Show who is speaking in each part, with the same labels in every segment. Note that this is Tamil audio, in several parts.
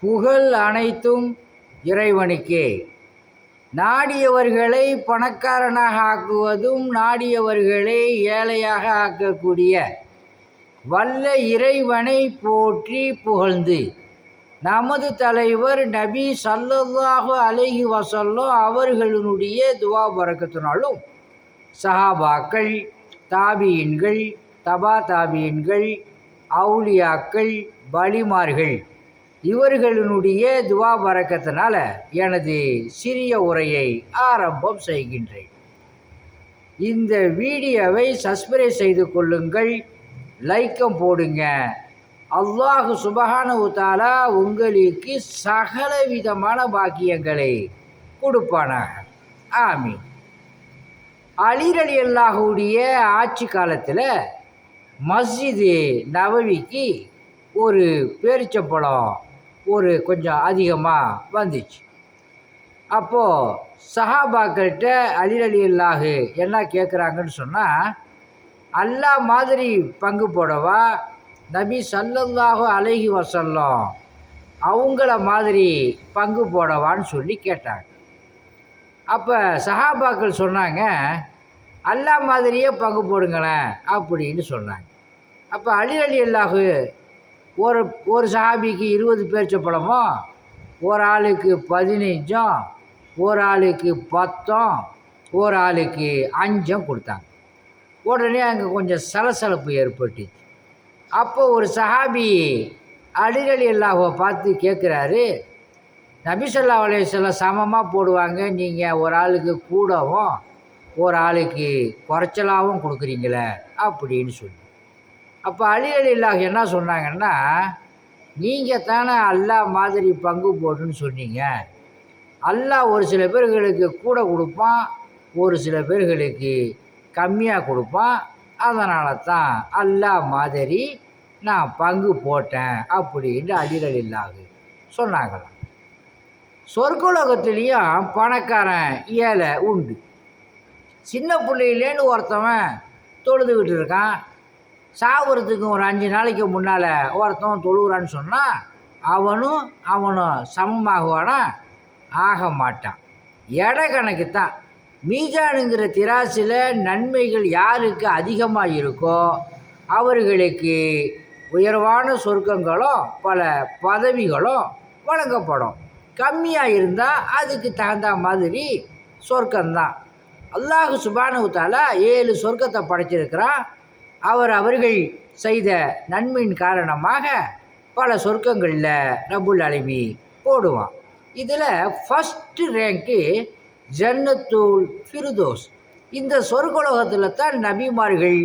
Speaker 1: புகழ் அனைத்தும் இறைவனுக்கே. நாடியவர்களை பணக்காரனாக ஆக்குவதும் நாடியவர்களை ஏழையாக ஆக்கக்கூடிய வல்ல இறைவனை போற்றி புகழ்ந்து நமது தலைவர் நபி ஸல்லல்லாஹு அலைஹி வஸல்லம் அவர்களுடைய துவா பரக்கத்தினாலும் சஹாபாக்கள், தாபியின்கள், தபா தாபியின்கள், அவுலியாக்கள், வலிமார்கள் இவர்களுடைய துவா பரக்கத்தினால எனது சிறிய உரையை ஆரம்பம் செய்கின்றேன். இந்த வீடியோவை சப்ஸ்கிரைப் செய்து கொள்ளுங்கள், லைக்கம் போடுங்க. அல்லாஹ் சுப்ஹானஹு தஆலா உங்களுக்கு சகல விதமான பாக்கியங்களை கொடுப்பானாக. ஆமீன். அலி ரலியல்லாஹுடைய ஆட்சி காலத்தில் மஸ்ஜிது நபவிக்கு ஒரு பேரிச்சம்பழம் கொஞ்சம் அதிகமாக வந்துச்சு. அப்போது சஹாபாக்கள்கிட்ட அலி ரலியல்லாஹு என்ன கேட்குறாங்கன்னு சொன்னால், அல்லாஹ் மாதிரி பங்கு போடவா, நபி ஸல்லல்லாஹு அலைஹி வஸல்லம் அவங்கள மாதிரி பங்கு போடவான்னு சொல்லி கேட்டாங்க. அப்போ சஹாபாக்கள் சொன்னாங்க, அல்லாஹ் மாதிரியே பங்கு போடுங்களேன் அப்படின்னு சொன்னாங்க. அப்போ அலி ரலியல்லாஹு ஒரு சஹாபிக்கு 20 பேரிச்சம்பழமும், ஒரு ஆளுக்கு 15, ஒரு ஆளுக்கு 10, ஒரு ஆளுக்கு 5 கொடுத்தாங்க. உடனே அங்கே கொஞ்சம் சலசலப்பு ஏற்பட்டுச்சு. அப்போ ஒரு சஹாபி அலி ரலியல்லாஹுவை பார்த்து கேட்குறாரு, நபி ஸல்லல்லாஹு அலைஹி வஸல்லம் சமமாக போடுவாங்க, நீங்கள் ஒரு ஆளுக்கு கூடவும் ஒரு ஆளுக்கு குறைச்சலாகவும் கொடுக்குறீங்களே அப்படின்னு சொல்லி. அப்போ அலி ரலியல்லாஹு என்ன சொன்னாங்கன்னா, நீங்கள் தானே அல்லாஹ் மாதிரி பங்கு போடுன்னு சொன்னீங்க. அல்லாஹ் ஒரு சில பேர்களுக்கு கூட கொடுப்பான், ஒரு சில பேர்களுக்கு கம்மியாக கொடுப்பான். அதனால தான் அல்லாஹ் மாதிரி நான் பங்கு போட்டேன் அப்படின்னு அலி ரலியல்லாஹு சொன்னாங்களாம். சொர்க்கலோகத்துலேயும் பணக்காரன் ஏழை உண்டு. சின்ன பிள்ளையிலேன்னு ஒருத்தவன் தொழுதுகிட்டு இருக்கான், சாவுறதுக்கு ஒரு 5 நாளைக்கு முன்னால் ஒருத்தவன் தொழுகிறான்னு சொன்னால் அவனும் சமமாகுவானா? ஆக மாட்டான். எடை கணக்கு தான். மீஜானுங்கிற திராசில் நன்மைகள் யாருக்கு அதிகமாக இருக்கோ அவர்களுக்கு உயர்வான சொர்க்கங்களும் பல பதவிகளும் வழங்கப்படும். கம்மியாக இருந்தால் அதுக்கு தகுந்த மாதிரி சொர்க்கம்தான். அல்லாஹ் சுப்ஹானஹு தஆலா 7 சொர்க்கத்தை படைச்சிருக்கிறான். அவர்கள் செய்த நன்மையின் காரணமாக பல சொர்க்கங்களில் ரப்புல் ஆலமீன் போடுவான். இதில் ஃபஸ்ட்டு ரேங்க்கு ஜன்னத்துல் ஃபிர்தௌஸ். இந்த சொர்க்கலோகத்தில் தான் நபிமார்கள்,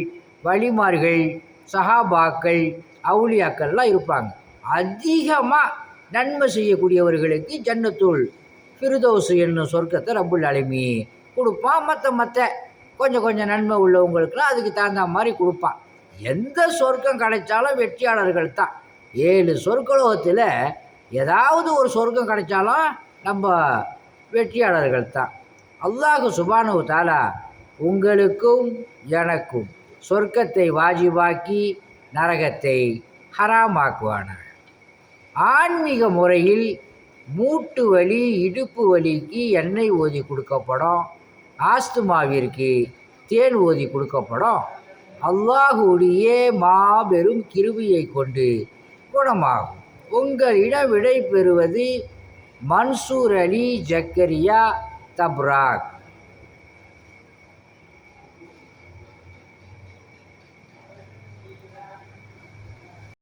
Speaker 1: வலிமார்கள், சஹாபாக்கள், அவுலியாக்கள்லாம் இருப்பாங்க. அதிகமாக நன்மை செய்யக்கூடியவர்களுக்கு ஜன்னத்துல் ஃபிர்தௌஸ் என்னும் சொர்க்கத்தை ரப்புல் ஆலமீன் கொடுப்பான். மற்ற கொஞ்சம் நன்மை உள்ளவங்களுக்குலாம் அதுக்கு தகுந்த மாதிரி கொடுப்பான். எந்த சொர்க்கம் கிடைச்சாலும் வெற்றியாளர்கள் தான். 7 சொர்க்கலோகத்தில் ஏதாவது ஒரு சொர்க்கம் கிடைச்சாலும் நம்ம வெற்றியாளர்கள் தான். அல்லாஹ் சுப்ஹானஹு தஆலா உங்களுக்கும் எனக்கும் சொர்க்கத்தை வாஜிபாக்கி நரகத்தை ஹராமாக்குவானாக. ஆன்மீக முறையில் மூட்டு வலி, இடுப்பு வலிக்கு எண்ணெய் ஊதி கொடுக்கப்படும். ஆஸ்துமாவிற்கு தேன் ஊதி கொடுக்கப்படும். அல்லாஹுடைய மாபெரும் கிருபையை கொண்டு குணமாகும். உங்களிடம் விடை பெறுவது மன்சூர் அலி ஜக்கரியா தப்ராக்.